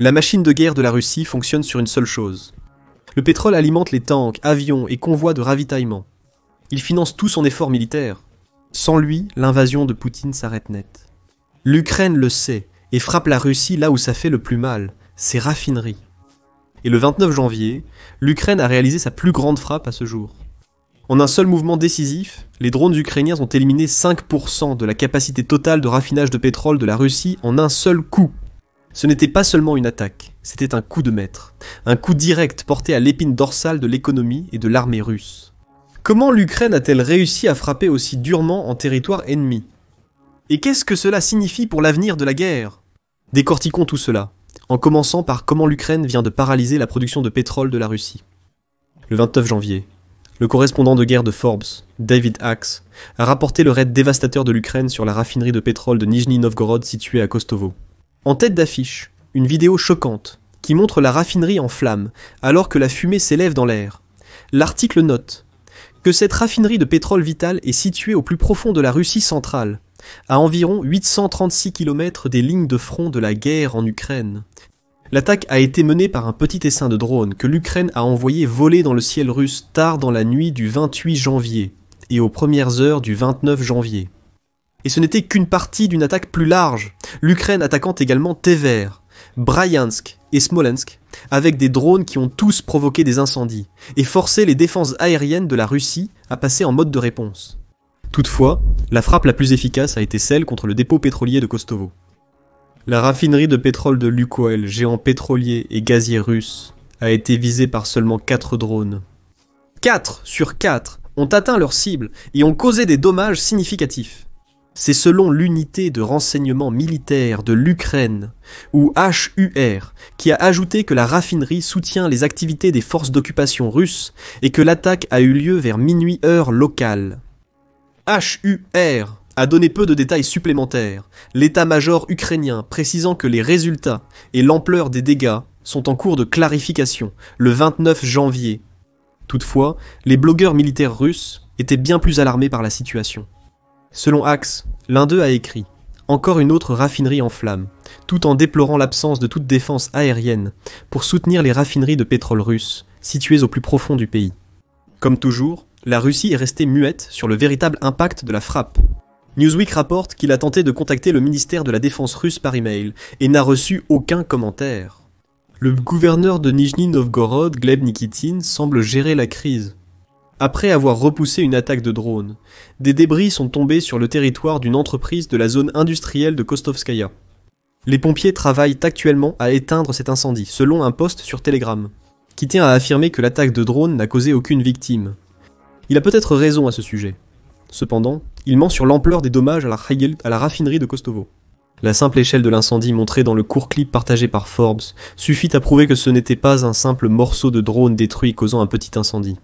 La machine de guerre de la Russie fonctionne sur une seule chose. Le pétrole alimente les tanks, avions et convois de ravitaillement. Il finance tout son effort militaire. Sans lui, l'invasion de Poutine s'arrête net. L'Ukraine le sait et frappe la Russie là où ça fait le plus mal, ses raffineries. Et le 29 janvier, l'Ukraine a réalisé sa plus grande frappe à ce jour. En un seul mouvement décisif, les drones ukrainiens ont éliminé 5% de la capacité totale de raffinage de pétrole de la Russie en un seul coup. Ce n'était pas seulement une attaque, c'était un coup de maître. Un coup direct porté à l'épine dorsale de l'économie et de l'armée russe. Comment l'Ukraine a-t-elle réussi à frapper aussi durement en territoire ennemi? Et qu'est-ce que cela signifie pour l'avenir de la guerre? Décortiquons tout cela, en commençant par comment l'Ukraine vient de paralyser la production de pétrole de la Russie. Le 29 janvier, le correspondant de guerre de Forbes, David Axe, a rapporté le raid dévastateur de l'Ukraine sur la raffinerie de pétrole de Nijni Novgorod située à Kostovo. En tête d'affiche, une vidéo choquante qui montre la raffinerie en flammes alors que la fumée s'élève dans l'air. L'article note que cette raffinerie de pétrole vital est située au plus profond de la Russie centrale, à environ 836 km des lignes de front de la guerre en Ukraine. L'attaque a été menée par un petit essaim de drone que l'Ukraine a envoyé voler dans le ciel russe tard dans la nuit du 28 janvier et aux premières heures du 29 janvier. Et ce n'était qu'une partie d'une attaque plus large, l'Ukraine attaquant également Tver, Bryansk et Smolensk, avec des drones qui ont tous provoqué des incendies, et forcé les défenses aériennes de la Russie à passer en mode de réponse. Toutefois, la frappe la plus efficace a été celle contre le dépôt pétrolier de Kostovo. La raffinerie de pétrole de Lukoil, géant pétrolier et gazier russe, a été visée par seulement 4 drones. 4 sur 4 ont atteint leur cible et ont causé des dommages significatifs. C'est selon l'unité de renseignement militaire de l'Ukraine, ou HUR, qui a ajouté que la raffinerie soutient les activités des forces d'occupation russes et que l'attaque a eu lieu vers minuit heure locale. HUR a donné peu de détails supplémentaires, l'état-major ukrainien précisant que les résultats et l'ampleur des dégâts sont en cours de clarification le 29 janvier. Toutefois, les blogueurs militaires russes étaient bien plus alarmés par la situation. Selon Axe, l'un d'eux a écrit « Encore une autre raffinerie en flammes », tout en déplorant l'absence de toute défense aérienne pour soutenir les raffineries de pétrole russes, situées au plus profond du pays. Comme toujours, la Russie est restée muette sur le véritable impact de la frappe. Newsweek rapporte qu'il a tenté de contacter le ministère de la Défense russe par email et n'a reçu aucun commentaire. Le gouverneur de Nijni Novgorod, Gleb Nikitin, semble gérer la crise. Après avoir repoussé une attaque de drone, des débris sont tombés sur le territoire d'une entreprise de la zone industrielle de Kostovskaya. Les pompiers travaillent actuellement à éteindre cet incendie, selon un post sur Telegram, qui tient à affirmer que l'attaque de drone n'a causé aucune victime. Il a peut-être raison à ce sujet. Cependant, il ment sur l'ampleur des dommages à la raffinerie de Kostovo. La simple échelle de l'incendie montrée dans le court clip partagé par Forbes suffit à prouver que ce n'était pas un simple morceau de drone détruit causant un petit incendie.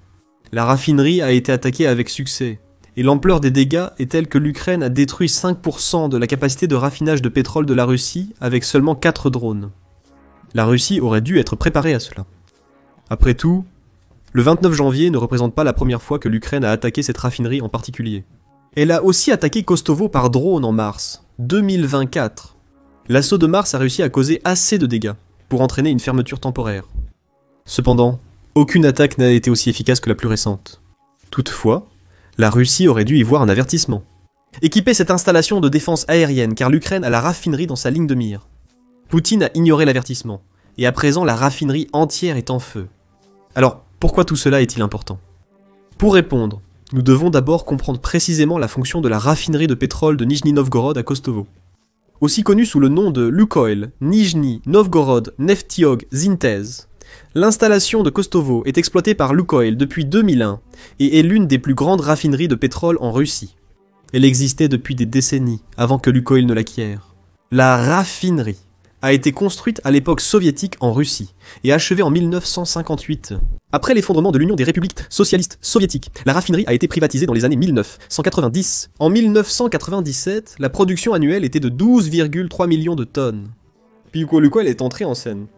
La raffinerie a été attaquée avec succès, et l'ampleur des dégâts est telle que l'Ukraine a détruit 5% de la capacité de raffinage de pétrole de la Russie avec seulement 4 drones. La Russie aurait dû être préparée à cela. Après tout, le 29 janvier ne représente pas la première fois que l'Ukraine a attaqué cette raffinerie en particulier. Elle a aussi attaqué Kostovo par drone en mars 2024. L'assaut de mars a réussi à causer assez de dégâts pour entraîner une fermeture temporaire. Cependant, aucune attaque n'a été aussi efficace que la plus récente. Toutefois, la Russie aurait dû y voir un avertissement. Équiper cette installation de défense aérienne car l'Ukraine a la raffinerie dans sa ligne de mire. Poutine a ignoré l'avertissement, et à présent la raffinerie entière est en feu. Alors, pourquoi tout cela est-il important? Pour répondre, nous devons d'abord comprendre précisément la fonction de la raffinerie de pétrole de Nijni Novgorod à Kostovo. Aussi connue sous le nom de Lukoil, Nijni Novgorod Neftiog Zintez, l'installation de Kostovo est exploitée par Lukoil depuis 2001 et est l'une des plus grandes raffineries de pétrole en Russie. Elle existait depuis des décennies avant que Lukoil ne l'acquiert. La raffinerie a été construite à l'époque soviétique en Russie et achevée en 1958. Après l'effondrement de l'Union des républiques socialistes soviétiques, la raffinerie a été privatisée dans les années 1990. En 1997, la production annuelle était de 12,3 millions de tonnes. Puis Lukoil est entré en scène.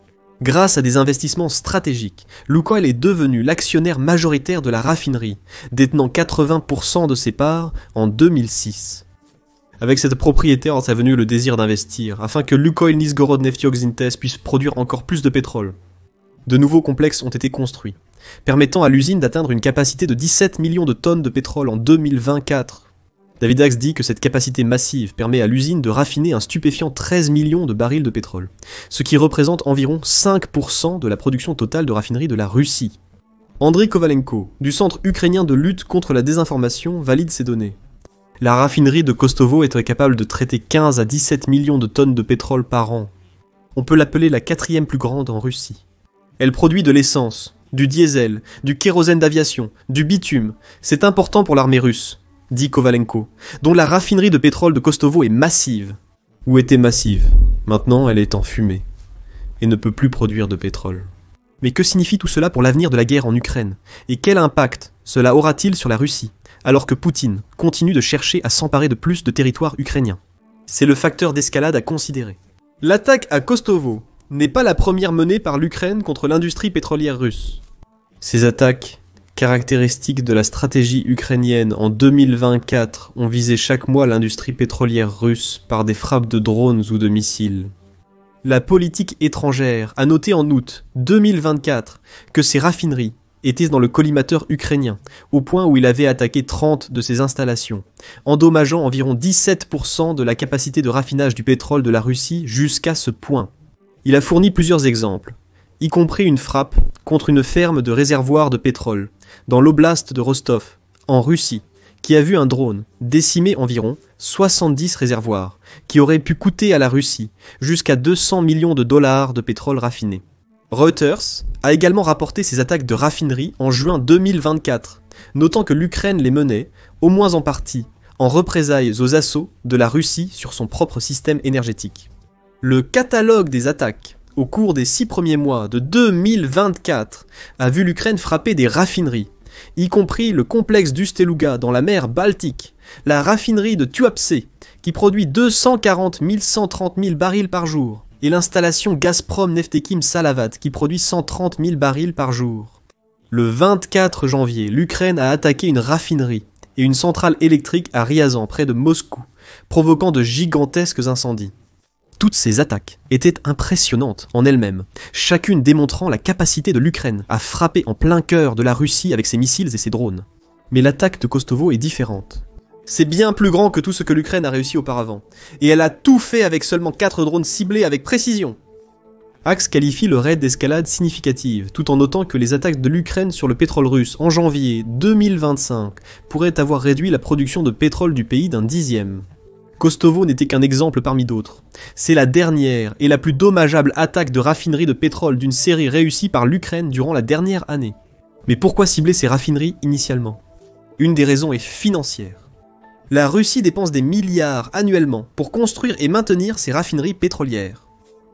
Grâce à des investissements stratégiques, Lukoil est devenu l'actionnaire majoritaire de la raffinerie, détenant 80% de ses parts en 2006. Avec cette propriétaire est venu le désir d'investir, afin que Lukoil Nizhgorod Nefteokzintes puisse produire encore plus de pétrole. De nouveaux complexes ont été construits, permettant à l'usine d'atteindre une capacité de 17 millions de tonnes de pétrole en 2024. David Axe dit que cette capacité massive permet à l'usine de raffiner un stupéfiant 13 millions de barils de pétrole, ce qui représente environ 5% de la production totale de raffinerie de la Russie. Andriy Kovalenko, du Centre ukrainien de lutte contre la désinformation, valide ces données. La raffinerie de Kostovo est capable de traiter 15 à 17 millions de tonnes de pétrole par an. On peut l'appeler la 4e plus grande en Russie. Elle produit de l'essence, du diesel, du kérosène d'aviation, du bitume. C'est important pour l'armée russe, dit Kovalenko, dont la raffinerie de pétrole de Kostovo est massive. Ou était massive. Maintenant, elle est en fumée. Et ne peut plus produire de pétrole. Mais que signifie tout cela pour l'avenir de la guerre en Ukraine? Et quel impact cela aura-t-il sur la Russie, alors que Poutine continue de chercher à s'emparer de plus de territoires ukrainiens? C'est le facteur d'escalade à considérer. L'attaque à Kostovo n'est pas la première menée par l'Ukraine contre l'industrie pétrolière russe. Ces attaques, caractéristiques de la stratégie ukrainienne en 2024, ont visé chaque mois l'industrie pétrolière russe par des frappes de drones ou de missiles. La politique étrangère a noté en août 2024 que ces raffineries étaient dans le collimateur ukrainien, au point où il avait attaqué 30 de ses installations, endommageant environ 17% de la capacité de raffinage du pétrole de la Russie jusqu'à ce point. Il a fourni plusieurs exemples, y compris une frappe contre une ferme de réservoirs de pétrole, dans l'oblast de Rostov, en Russie, qui a vu un drone décimer environ 70 réservoirs, qui auraient pu coûter à la Russie jusqu'à 200 millions de dollars de pétrole raffiné. Reuters a également rapporté ces attaques de raffinerie en juin 2024, notant que l'Ukraine les menait, au moins en partie, en représailles aux assauts de la Russie sur son propre système énergétique. Le catalogue des attaques au cours des 6 premiers mois de 2024 a vu l'Ukraine frapper des raffineries, y compris le complexe d'Usteluga dans la mer Baltique, la raffinerie de Tuapse, qui produit 240 130 000 barils par jour, et l'installation Gazprom Neftekhim Salavat, qui produit 130 000 barils par jour. Le 24 janvier, l'Ukraine a attaqué une raffinerie et une centrale électrique à Ryazan, près de Moscou, provoquant de gigantesques incendies. Toutes ces attaques étaient impressionnantes en elles-mêmes, chacune démontrant la capacité de l'Ukraine à frapper en plein cœur de la Russie avec ses missiles et ses drones. Mais l'attaque de Kostovo est différente. C'est bien plus grand que tout ce que l'Ukraine a réussi auparavant, et elle a tout fait avec seulement 4 drones ciblés avec précision. Axe qualifie le raid d'escalade significative, tout en notant que les attaques de l'Ukraine sur le pétrole russe en janvier 2025 pourraient avoir réduit la production de pétrole du pays d'un 10e. Kostovo n'était qu'un exemple parmi d'autres. C'est la dernière et la plus dommageable attaque de raffinerie de pétrole d'une série réussie par l'Ukraine durant la dernière année. Mais pourquoi cibler ces raffineries initialement? Une des raisons est financière. La Russie dépense des milliards annuellement pour construire et maintenir ses raffineries pétrolières.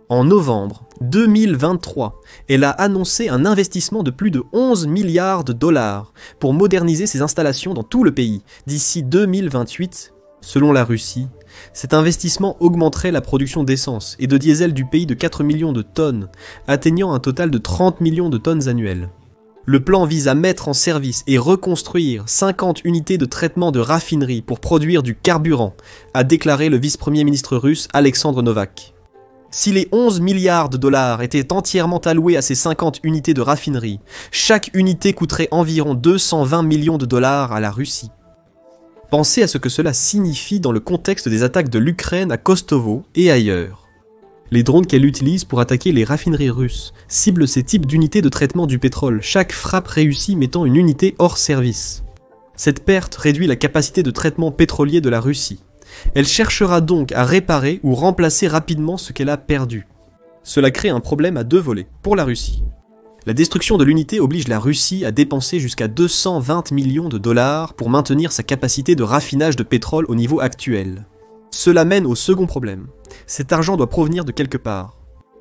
En novembre 2023, elle a annoncé un investissement de plus de 11 milliards de dollars pour moderniser ses installations dans tout le pays d'ici 2028. Selon la Russie, cet investissement augmenterait la production d'essence et de diesel du pays de 4 millions de tonnes, atteignant un total de 30 millions de tonnes annuelles. Le plan vise à mettre en service et reconstruire 50 unités de traitement de raffinerie pour produire du carburant, a déclaré le vice-premier ministre russe Alexandre Novak. Si les 11 milliards de dollars étaient entièrement alloués à ces 50 unités de raffinerie, chaque unité coûterait environ 220 millions de dollars à la Russie. Pensez à ce que cela signifie dans le contexte des attaques de l'Ukraine à Kostovo et ailleurs. Les drones qu'elle utilise pour attaquer les raffineries russes ciblent ces types d'unités de traitement du pétrole, chaque frappe réussie mettant une unité hors service. Cette perte réduit la capacité de traitement pétrolier de la Russie. Elle cherchera donc à réparer ou remplacer rapidement ce qu'elle a perdu. Cela crée un problème à 2 volets pour la Russie. La destruction de l'unité oblige la Russie à dépenser jusqu'à 220 millions de dollars pour maintenir sa capacité de raffinage de pétrole au niveau actuel. Cela mène au second problème. Cet argent doit provenir de quelque part.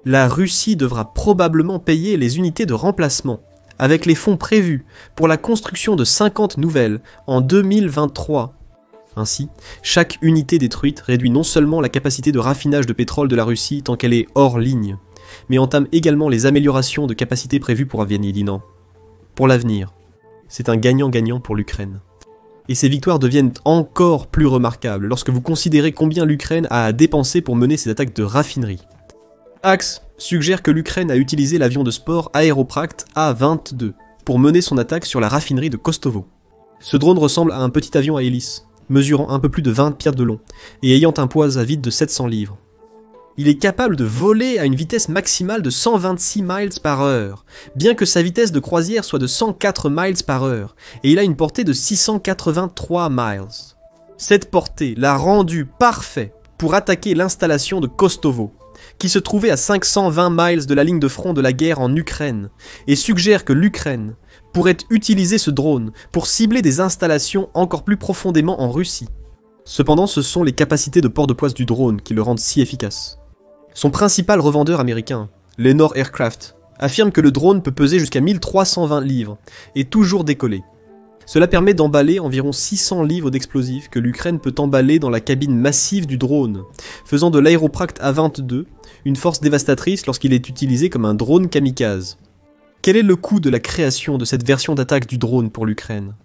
La Russie devra probablement payer les unités de remplacement, avec les fonds prévus pour la construction de 50 nouvelles en 2023. Ainsi, chaque unité détruite réduit non seulement la capacité de raffinage de pétrole de la Russie tant qu'elle est hors ligne, mais entame également les améliorations de capacité prévues pour Avianilina. Pour l'avenir, c'est un gagnant-gagnant pour l'Ukraine. Et ces victoires deviennent encore plus remarquables lorsque vous considérez combien l'Ukraine a à dépenser pour mener ses attaques de raffinerie. Axe suggère que l'Ukraine a utilisé l'avion de sport Aeropract A-22 pour mener son attaque sur la raffinerie de Kostovo. Ce drone ressemble à un petit avion à hélice, mesurant un peu plus de 20 pieds de long et ayant un poids à vide de 700 livres. Il est capable de voler à une vitesse maximale de 126 miles par heure, bien que sa vitesse de croisière soit de 104 miles par heure, et il a une portée de 683 miles. Cette portée l'a rendu parfait pour attaquer l'installation de Kostovo, qui se trouvait à 520 miles de la ligne de front de la guerre en Ukraine, et suggère que l'Ukraine pourrait utiliser ce drone pour cibler des installations encore plus profondément en Russie. Cependant, ce sont les capacités de port de poids du drone qui le rendent si efficace. Son principal revendeur américain, Lenore Aircraft, affirme que le drone peut peser jusqu'à 1320 livres et toujours décoller. Cela permet d'emballer environ 600 livres d'explosifs que l'Ukraine peut emballer dans la cabine massive du drone, faisant de l'Aeropract A-22 une force dévastatrice lorsqu'il est utilisé comme un drone kamikaze. Quel est le coût de la création de cette version d'attaque du drone pour l'Ukraine?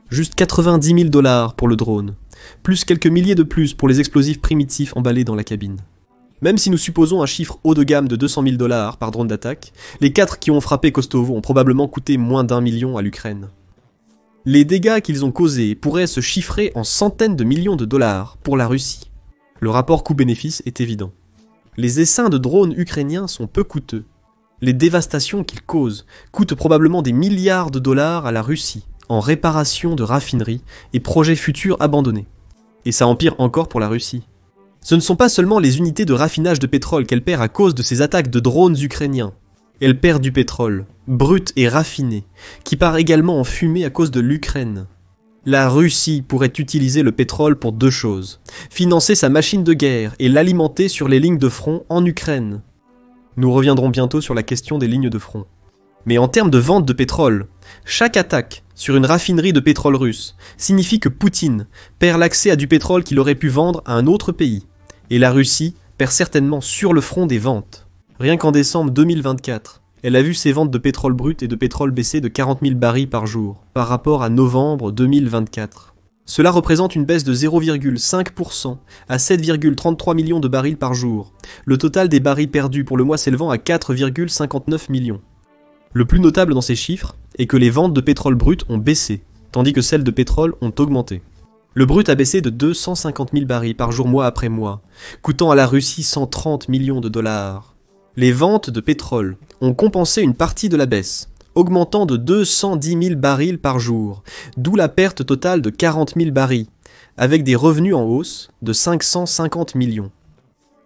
Juste 90 000 $ pour le drone, plus quelques milliers de plus pour les explosifs primitifs emballés dans la cabine. Même si nous supposons un chiffre haut de gamme de 200 000 $ par drone d'attaque, les 4 qui ont frappé Kostovo ont probablement coûté moins d'1 million à l'Ukraine. Les dégâts qu'ils ont causés pourraient se chiffrer en centaines de millions de dollars pour la Russie. Le rapport coût-bénéfice est évident. Les essaims de drones ukrainiens sont peu coûteux. Les dévastations qu'ils causent coûtent probablement des milliards de dollars à la Russie, en réparation de raffineries et projets futurs abandonnés. Et ça empire encore pour la Russie. Ce ne sont pas seulement les unités de raffinage de pétrole qu'elle perd à cause de ces attaques de drones ukrainiens. Elle perd du pétrole, brut et raffiné, qui part également en fumée à cause de l'Ukraine. La Russie pourrait utiliser le pétrole pour deux choses: financer sa machine de guerre et l'alimenter sur les lignes de front en Ukraine. Nous reviendrons bientôt sur la question des lignes de front. Mais en termes de vente de pétrole, chaque attaque sur une raffinerie de pétrole russe signifie que Poutine perd l'accès à du pétrole qu'il aurait pu vendre à un autre pays, et la Russie perd certainement sur le front des ventes. Rien qu'en décembre 2024, elle a vu ses ventes de pétrole brut et de pétrole baisser de 40 000 barils par jour, par rapport à novembre 2024. Cela représente une baisse de 0,5% à 7,33 millions de barils par jour, le total des barils perdus pour le mois s'élevant à 4,59 millions. Le plus notable dans ces chiffres est que les ventes de pétrole brut ont baissé, tandis que celles de pétrole ont augmenté. Le brut a baissé de 250 000 barils par jour mois après mois, coûtant à la Russie 130 millions de dollars. Les ventes de pétrole ont compensé une partie de la baisse, augmentant de 210 000 barils par jour, d'où la perte totale de 40 000 barils, avec des revenus en hausse de 550 millions.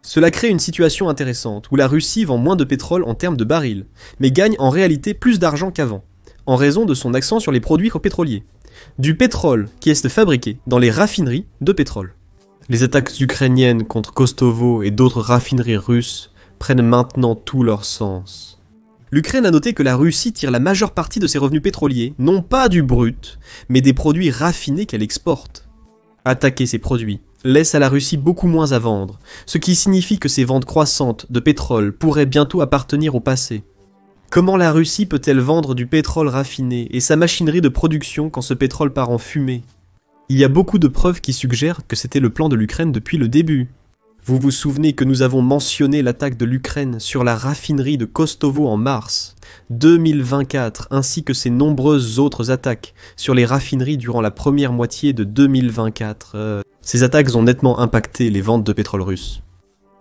Cela crée une situation intéressante, où la Russie vend moins de pétrole en termes de barils, mais gagne en réalité plus d'argent qu'avant, en raison de son accent sur les produits pétroliers. Du pétrole qui est fabriqué dans les raffineries de pétrole. Les attaques ukrainiennes contre Kostovo et d'autres raffineries russes prennent maintenant tout leur sens. L'Ukraine a noté que la Russie tire la majeure partie de ses revenus pétroliers, non pas du brut, mais des produits raffinés qu'elle exporte. Attaquer ces produits laisse à la Russie beaucoup moins à vendre, ce qui signifie que ses ventes croissantes de pétrole pourraient bientôt appartenir au passé. Comment la Russie peut-elle vendre du pétrole raffiné et sa machinerie de production quand ce pétrole part en fumée? Il y a beaucoup de preuves qui suggèrent que c'était le plan de l'Ukraine depuis le début. Vous vous souvenez que nous avons mentionné l'attaque de l'Ukraine sur la raffinerie de Kostovo en mars 2024, ainsi que ses nombreuses autres attaques sur les raffineries durant la première moitié de 2024. Ces attaques ont nettement impacté les ventes de pétrole russe.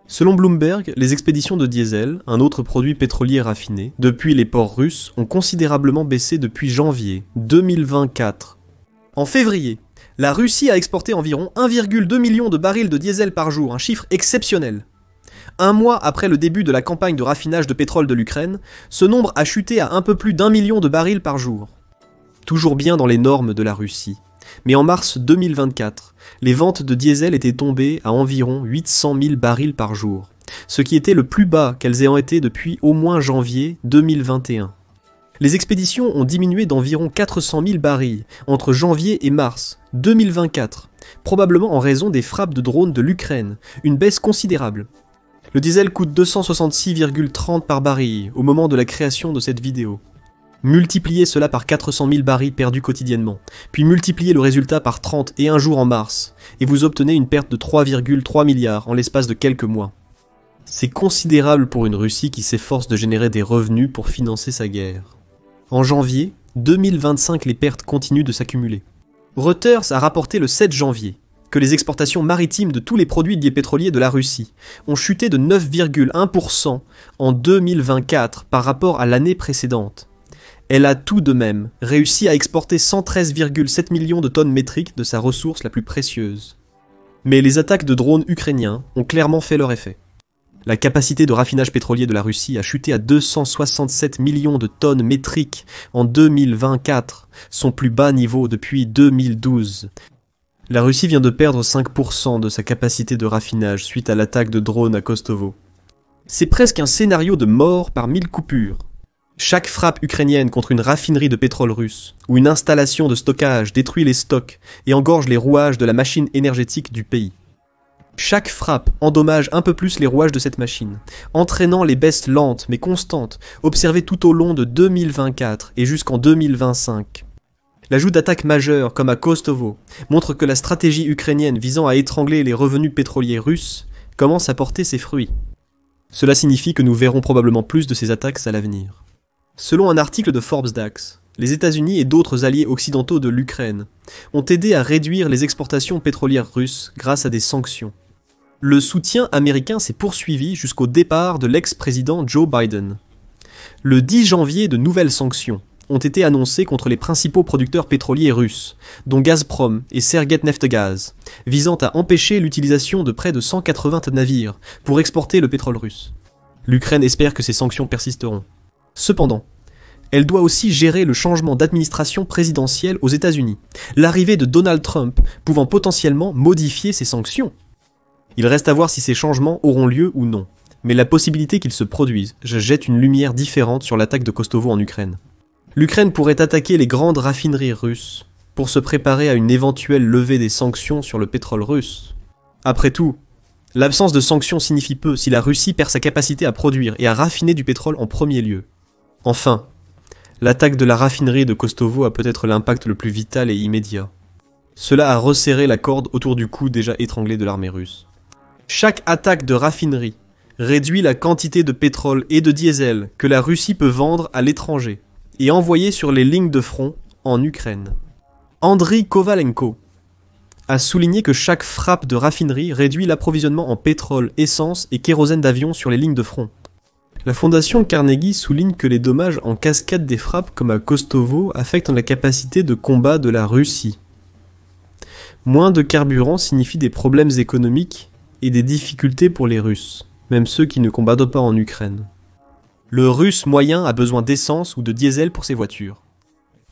Selon Bloomberg, les expéditions de diesel, un autre produit pétrolier raffiné, depuis les ports russes ont considérablement baissé depuis janvier 2024. En février, la Russie a exporté environ 1,2 million de barils de diesel par jour, un chiffre exceptionnel. Un mois après le début de la campagne de raffinage de pétrole de l'Ukraine, ce nombre a chuté à un peu plus d'1 million de barils par jour. Toujours bien dans les normes de la Russie. Mais en mars 2024, les ventes de diesel étaient tombées à environ 800 000 barils par jour, ce qui était le plus bas qu'elles aient été depuis au moins janvier 2021. Les expéditions ont diminué d'environ 400 000 barils entre janvier et mars 2024, probablement en raison des frappes de drones de l'Ukraine, une baisse considérable. Le diesel coûte 266,30 par baril au moment de la création de cette vidéo. Multipliez cela par 400 000 barils perdus quotidiennement, puis multipliez le résultat par 30 et un jour en mars, et vous obtenez une perte de 3,3 milliards en l'espace de quelques mois. C'est considérable pour une Russie qui s'efforce de générer des revenus pour financer sa guerre. En janvier 2025, les pertes continuent de s'accumuler. Reuters a rapporté le 7 janvier que les exportations maritimes de tous les produits liés pétroliers de la Russie ont chuté de 9,1% en 2024 par rapport à l'année précédente. Elle a tout de même réussi à exporter 113,7 millions de tonnes métriques de sa ressource la plus précieuse. Mais les attaques de drones ukrainiens ont clairement fait leur effet. La capacité de raffinage pétrolier de la Russie a chuté à 267 millions de tonnes métriques en 2024, son plus bas niveau depuis 2012. La Russie vient de perdre 5% de sa capacité de raffinage suite à l'attaque de drones à Kostovo. C'est presque un scénario de mort par 1000 coupures. Chaque frappe ukrainienne contre une raffinerie de pétrole russe ou une installation de stockage détruit les stocks et engorge les rouages de la machine énergétique du pays. Chaque frappe endommage un peu plus les rouages de cette machine, entraînant les baisses lentes mais constantes observées tout au long de 2024 et jusqu'en 2025. L'ajout d'attaques majeures comme à Kostovo montre que la stratégie ukrainienne visant à étrangler les revenus pétroliers russes commence à porter ses fruits. Cela signifie que nous verrons probablement plus de ces attaques à l'avenir. Selon un article de Forbes Dax, les États-Unis et d'autres alliés occidentaux de l'Ukraine ont aidé à réduire les exportations pétrolières russes grâce à des sanctions. Le soutien américain s'est poursuivi jusqu'au départ de l'ex-président Joe Biden. Le 10 janvier, de nouvelles sanctions ont été annoncées contre les principaux producteurs pétroliers russes, dont Gazprom et Sergetneftgaz, visant à empêcher l'utilisation de près de 180 navires pour exporter le pétrole russe. L'Ukraine espère que ces sanctions persisteront. Cependant, elle doit aussi gérer le changement d'administration présidentielle aux États-Unis, l'arrivée de Donald Trump pouvant potentiellement modifier ces sanctions. Il reste à voir si ces changements auront lieu ou non, mais la possibilité qu'ils se produisent jette une lumière différente sur l'attaque de Kostovo en Ukraine. L'Ukraine pourrait attaquer les grandes raffineries russes pour se préparer à une éventuelle levée des sanctions sur le pétrole russe. Après tout, l'absence de sanctions signifie peu si la Russie perd sa capacité à produire et à raffiner du pétrole en premier lieu. Enfin, l'attaque de la raffinerie de Kostovo a peut-être l'impact le plus vital et immédiat. Cela a resserré la corde autour du cou déjà étranglé de l'armée russe. Chaque attaque de raffinerie réduit la quantité de pétrole et de diesel que la Russie peut vendre à l'étranger et envoyer sur les lignes de front en Ukraine. Andriy Kovalenko a souligné que chaque frappe de raffinerie réduit l'approvisionnement en pétrole, essence et kérosène d'avion sur les lignes de front. La fondation Carnegie souligne que les dommages en cascade des frappes comme à Kostovo affectent la capacité de combat de la Russie. Moins de carburant signifie des problèmes économiques et des difficultés pour les Russes, même ceux qui ne combattent pas en Ukraine. Le Russe moyen a besoin d'essence ou de diesel pour ses voitures.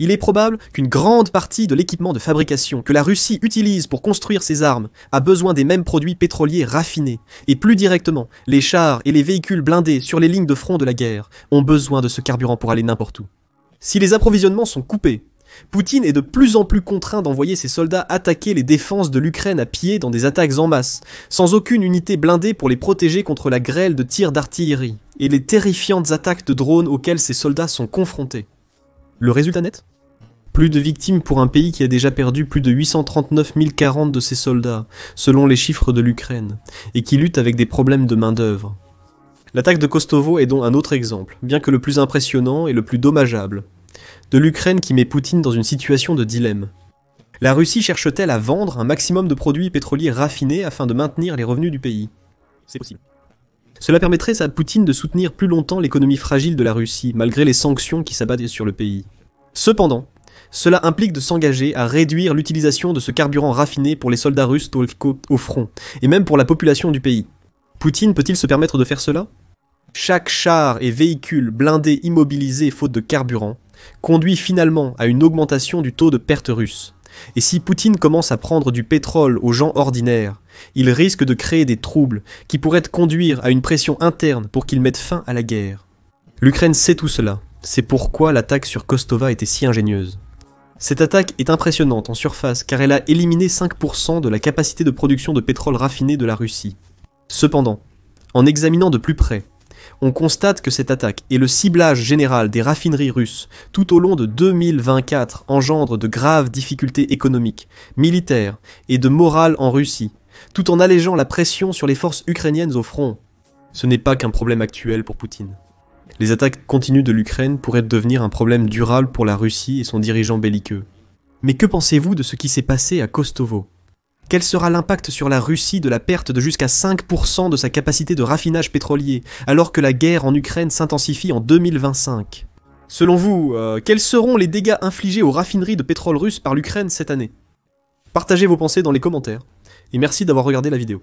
Il est probable qu'une grande partie de l'équipement de fabrication que la Russie utilise pour construire ses armes a besoin des mêmes produits pétroliers raffinés, et plus directement, les chars et les véhicules blindés sur les lignes de front de la guerre ont besoin de ce carburant pour aller n'importe où. Si les approvisionnements sont coupés, Poutine est de plus en plus contraint d'envoyer ses soldats attaquer les défenses de l'Ukraine à pied dans des attaques en masse, sans aucune unité blindée pour les protéger contre la grêle de tirs d'artillerie et les terrifiantes attaques de drones auxquelles ces soldats sont confrontés. Le résultat net ? Plus de victimes pour un pays qui a déjà perdu plus de 839 040 de ses soldats, selon les chiffres de l'Ukraine, et qui lutte avec des problèmes de main-d'œuvre. L'attaque de Kostovo est donc un autre exemple, bien que le plus impressionnant et le plus dommageable, de l'Ukraine qui met Poutine dans une situation de dilemme. La Russie cherche-t-elle à vendre un maximum de produits pétroliers raffinés afin de maintenir les revenus du pays ? C'est possible. Cela permettrait à Poutine de soutenir plus longtemps l'économie fragile de la Russie, malgré les sanctions qui s'abattent sur le pays. Cependant, cela implique de s'engager à réduire l'utilisation de ce carburant raffiné pour les soldats russes au front, et même pour la population du pays. Poutine peut-il se permettre de faire cela ? Chaque char et véhicule blindé immobilisé faute de carburant conduit finalement à une augmentation du taux de perte russe. Et si Poutine commence à prendre du pétrole aux gens ordinaires, il risque de créer des troubles qui pourraient conduire à une pression interne pour qu'il mette fin à la guerre. L'Ukraine sait tout cela, c'est pourquoi l'attaque sur Kostova était si ingénieuse. Cette attaque est impressionnante en surface car elle a éliminé 5% de la capacité de production de pétrole raffiné de la Russie. Cependant, en examinant de plus près, On constate que cette attaque et le ciblage général des raffineries russes tout au long de 2024 engendre de graves difficultés économiques, militaires et de morale en Russie, tout en allégeant la pression sur les forces ukrainiennes au front. Ce n'est pas qu'un problème actuel pour Poutine. Les attaques continues de l'Ukraine pourraient devenir un problème durable pour la Russie et son dirigeant belliqueux. Mais que pensez-vous de ce qui s'est passé à Kostovo ? Quel sera l'impact sur la Russie de la perte de jusqu'à 5% de sa capacité de raffinage pétrolier, alors que la guerre en Ukraine s'intensifie en 2025 ? Selon vous, quels seront les dégâts infligés aux raffineries de pétrole russe par l'Ukraine cette année ? Partagez vos pensées dans les commentaires, et merci d'avoir regardé la vidéo.